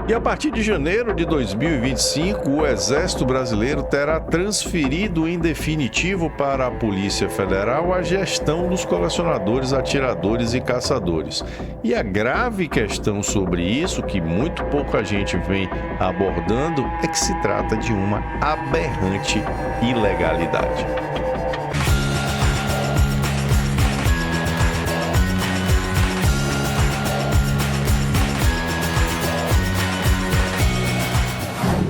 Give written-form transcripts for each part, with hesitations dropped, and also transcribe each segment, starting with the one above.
E a partir de janeiro de 2025, o Exército Brasileiro terá transferido em definitivo para a Polícia Federal a gestão dos colecionadores, atiradores e caçadores. E a grave questão sobre isso, que muito pouca gente vem abordando, é que se trata de uma aberrante ilegalidade.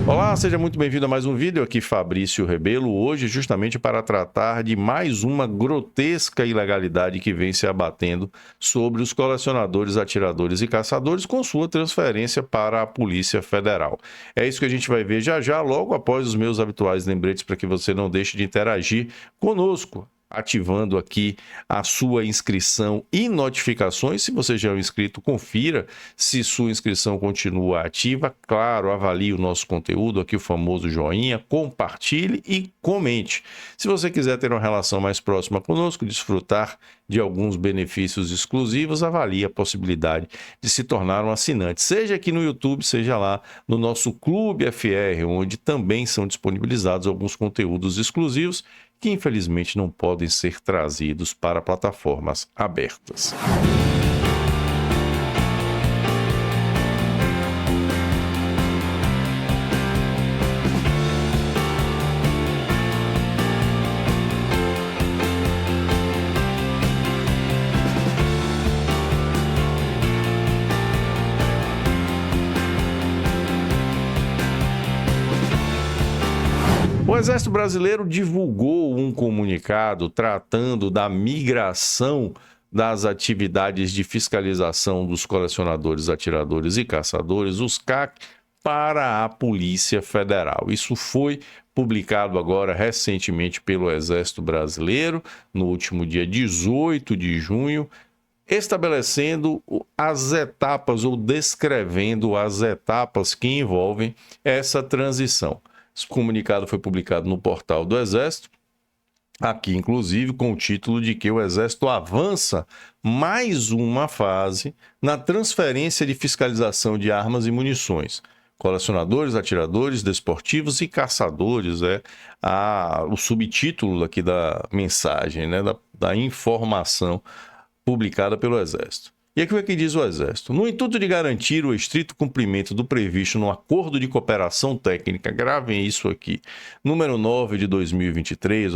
Olá, seja muito bem-vindo a mais um vídeo, aqui Fabrício Rebelo, hoje justamente para tratar de mais uma grotesca ilegalidade que vem se abatendo sobre os colecionadores, atiradores e caçadores com sua transferência para a Polícia Federal. É isso que a gente vai ver já já, logo após os meus habituais lembretes para que você não deixe de interagir conosco, ativando aqui a sua inscrição e notificações. Se você já é um inscrito, confira se sua inscrição continua ativa. Claro, avalie o nosso conteúdo, aqui o famoso joinha, compartilhe e comente. Se você quiser ter uma relação mais próxima conosco, desfrutar de alguns benefícios exclusivos, avalie a possibilidade de se tornar um assinante, seja aqui no YouTube, seja lá no nosso Clube FR, onde também são disponibilizados alguns conteúdos exclusivos que infelizmente não podem ser trazidos para plataformas abertas. O Exército Brasileiro divulgou um comunicado tratando da migração das atividades de fiscalização dos colecionadores, atiradores e caçadores, os CAC, para a Polícia Federal. Isso foi publicado agora recentemente pelo Exército Brasileiro, no último dia 18 de junho, estabelecendo as etapas ou descrevendo as etapas que envolvem essa transição. Esse comunicado foi publicado no portal do Exército, aqui inclusive com o título de que o Exército avança mais uma fase na transferência de fiscalização de armas e munições. Colecionadores, atiradores, desportivos e caçadores é o subtítulo aqui da mensagem, né, da informação publicada pelo Exército. E aqui o que diz o Exército? No intuito de garantir o estrito cumprimento do previsto no Acordo de Cooperação Técnica, gravem isso aqui, número 9 de 2023,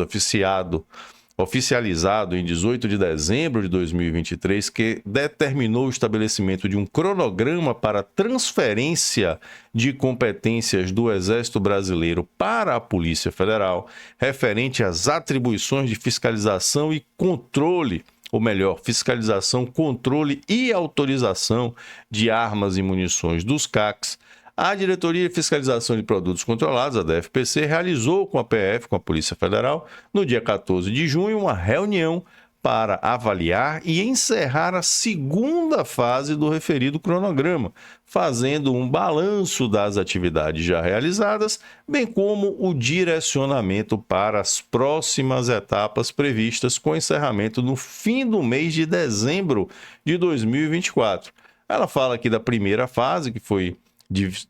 oficializado em 18 de dezembro de 2023, que determinou o estabelecimento de um cronograma para transferência de competências do Exército Brasileiro para a Polícia Federal, referente às atribuições de fiscalização e controle, ou melhor, fiscalização, controle e autorização de armas e munições dos CACs, a Diretoria de Fiscalização de Produtos Controlados, a DFPC, realizou com a PF, com a Polícia Federal, no dia 14 de junho, uma reunião para avaliar e encerrar a segunda fase do referido cronograma, fazendo um balanço das atividades já realizadas, bem como o direcionamento para as próximas etapas previstas com encerramento no fim do mês de dezembro de 2024. Ela fala aqui da primeira fase, que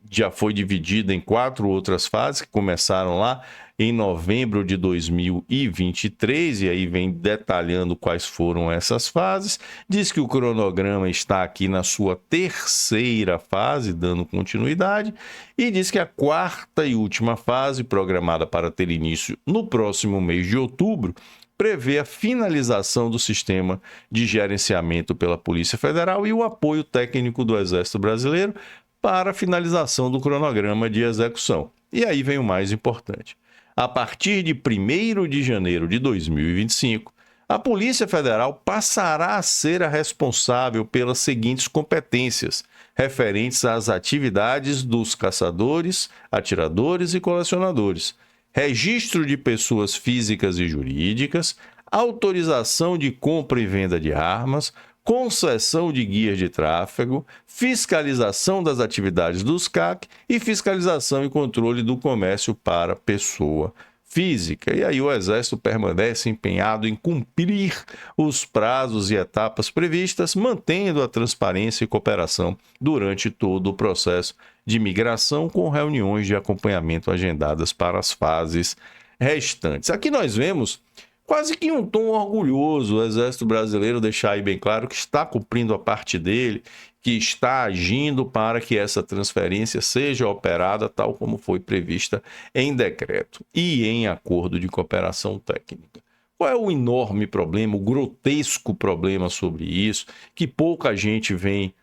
já foi dividida em 4 outras fases, que começaram lá em novembro de 2023, e aí vem detalhando quais foram essas fases. Diz que o cronograma está aqui na sua terceira fase, dando continuidade, e diz que a quarta e última fase, programada para ter início no próximo mês de outubro, prevê a finalização do sistema de gerenciamento pela Polícia Federal e o apoio técnico do Exército Brasileiro para a finalização do cronograma de execução. E aí vem o mais importante. A partir de 1º de janeiro de 2025, a Polícia Federal passará a ser a responsável pelas seguintes competências, referentes às atividades dos caçadores, atiradores e colecionadores: registro de pessoas físicas e jurídicas, autorização de compra e venda de armas, concessão de guias de tráfego, fiscalização das atividades dos CAC e fiscalização e controle do comércio para pessoa física. E aí o Exército permanece empenhado em cumprir os prazos e etapas previstas, mantendo a transparência e cooperação durante todo o processo de migração, com reuniões de acompanhamento agendadas para as fases restantes. Aqui nós vemos quase que um tom orgulhoso o Exército Brasileiro deixar aí bem claro que está cumprindo a parte dele, que está agindo para que essa transferência seja operada tal como foi prevista em decreto e em acordo de cooperação técnica. Qual é o enorme problema, o grotesco problema sobre isso, que pouca gente vem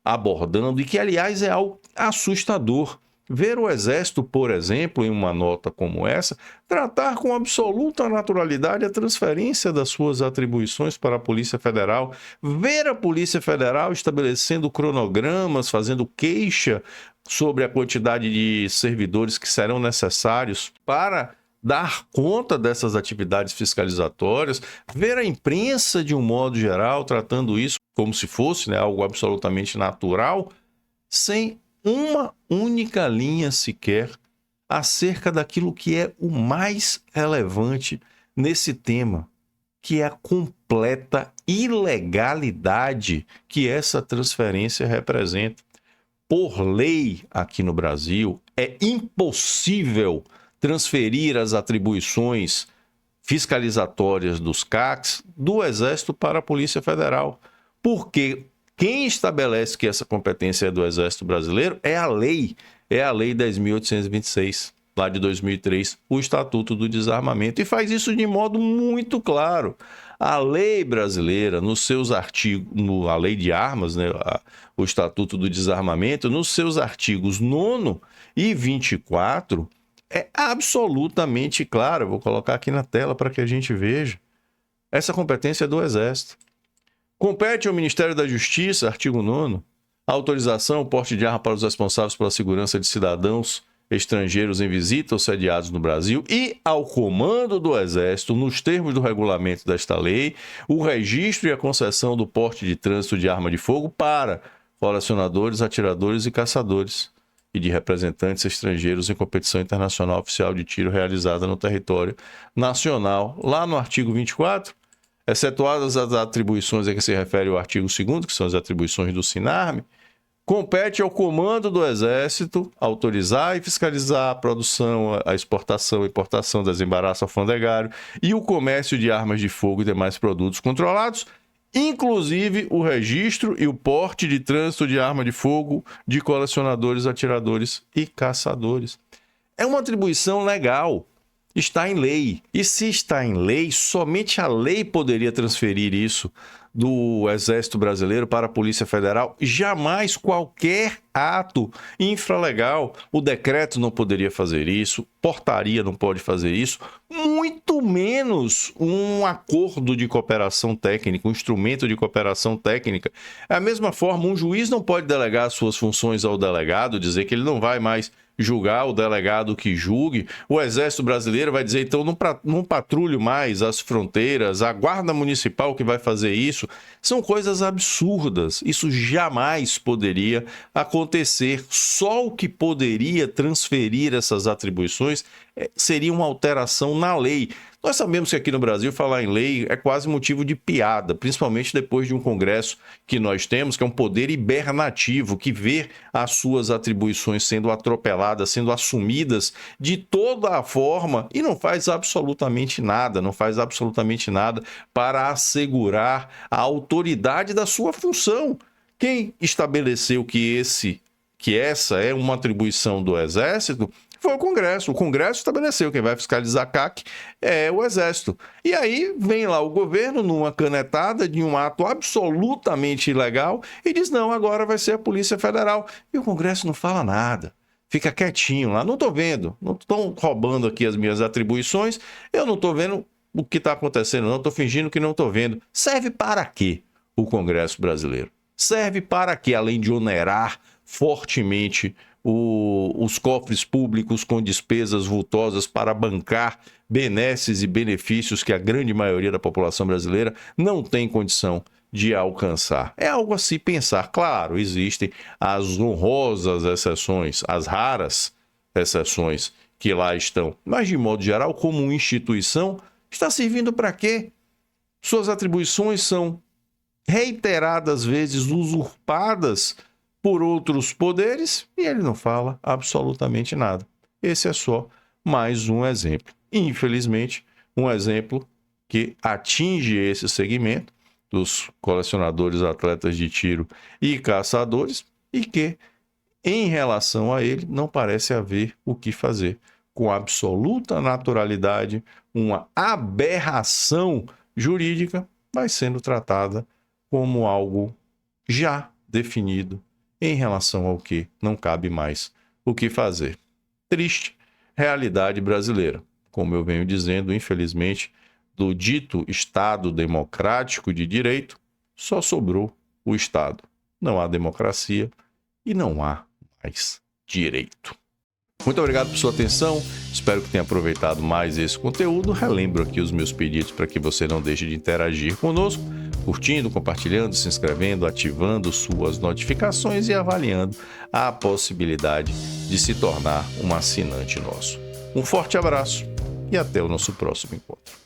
abordando e que, aliás, é algo assustador? Ver o Exército, por exemplo, em uma nota como essa, tratar com absoluta naturalidade a transferência das suas atribuições para a Polícia Federal, ver a Polícia Federal estabelecendo cronogramas, fazendo queixa sobre a quantidade de servidores que serão necessários para dar conta dessas atividades fiscalizatórias, ver a imprensa, de um modo geral, tratando isso como se fosse, né, algo absolutamente natural, sem uma única linha sequer acerca daquilo que é o mais relevante nesse tema, que é a completa ilegalidade que essa transferência representa. Por lei, aqui no Brasil, é impossível transferir as atribuições fiscalizatórias dos CACs do Exército para a Polícia Federal, porque quem estabelece que essa competência é do Exército Brasileiro é a Lei 10.826, lá de 2003, o Estatuto do Desarmamento, e faz isso de modo muito claro. A lei brasileira, nos seus artigos, a lei de armas, né, o Estatuto do Desarmamento, nos seus artigos 9º e 24, é absolutamente claro. Eu vou colocar aqui na tela para que a gente veja. Essa competência é do Exército. Compete ao Ministério da Justiça, artigo 9º, a autorização ao porte de arma para os responsáveis pela segurança de cidadãos estrangeiros em visita ou sediados no Brasil e ao Comando do Exército, nos termos do regulamento desta lei, o registro e a concessão do porte de trânsito de arma de fogo para colecionadores, atiradores e caçadores e de representantes estrangeiros em competição internacional oficial de tiro realizada no território nacional. Lá no artigo 24, excetuadas as atribuições a que se refere o artigo 2º, que são as atribuições do SINARME, compete ao Comando do Exército autorizar e fiscalizar a produção, a exportação e importação, desembaraço alfandegário e o comércio de armas de fogo e demais produtos controlados, inclusive o registro e o porte de trânsito de arma de fogo de colecionadores, atiradores e caçadores. É uma atribuição legal. Está em lei. E se está em lei, somente a lei poderia transferir isso do Exército Brasileiro para a Polícia Federal. Jamais qualquer ato infralegal. O decreto não poderia fazer isso, portaria não pode fazer isso, muito menos um acordo de cooperação técnica, um instrumento de cooperação técnica. Da mesma forma, um juiz não pode delegar suas funções ao delegado, dizer que ele não vai mais julgar, o delegado que julgue. O Exército Brasileiro vai dizer, então, não patrulho mais as fronteiras, a Guarda Municipal que vai fazer isso. São coisas absurdas. Isso jamais poderia acontecer. Só o que poderia transferir essas atribuições seria uma alteração na lei. Nós sabemos que aqui no Brasil falar em lei é quase motivo de piada, principalmente depois de um Congresso que nós temos, que é um poder hibernativo, que vê as suas atribuições sendo atropeladas, sendo assumidas de toda a forma e não faz absolutamente nada, para assegurar a autoridade da sua função. Quem estabeleceu que essa é uma atribuição do Exército foi o Congresso. O Congresso estabeleceu quem vai fiscalizar a CAC é o Exército. E aí vem lá o governo, numa canetada de um ato absolutamente ilegal, e diz, não, agora vai ser a Polícia Federal. E o Congresso não fala nada. Fica quietinho lá. Não estou vendo. Não estão roubando aqui as minhas atribuições. Eu não estou vendo o que está acontecendo, não. Estou fingindo que não estou vendo. Serve para quê o Congresso brasileiro? Serve para quê, além de onerar fortemente os cofres públicos com despesas vultosas para bancar benesses e benefícios que a grande maioria da população brasileira não tem condição de alcançar? É algo a se pensar. Claro, existem as honrosas exceções, as raras exceções que lá estão, mas de modo geral, como instituição, está servindo para quê? Suas atribuições são reiteradas vezes usurpadas por outros poderes e ele não fala absolutamente nada. Esse é só mais um exemplo. Infelizmente, um exemplo que atinge esse segmento dos colecionadores, atletas de tiro e caçadores e que, em relação a ele, não parece haver o que fazer. Com absoluta naturalidade, uma aberração jurídica vai sendo tratada como algo já definido em relação ao que não cabe mais o que fazer. Triste realidade brasileira. Como eu venho dizendo, infelizmente, do dito Estado democrático de direito, só sobrou o Estado. Não há democracia e não há mais direito. Muito obrigado por sua atenção, espero que tenha aproveitado mais esse conteúdo. Relembro aqui os meus pedidos para que você não deixe de interagir conosco, curtindo, compartilhando, se inscrevendo, ativando suas notificações e avaliando a possibilidade de se tornar um assinante nosso. Um forte abraço e até o nosso próximo encontro.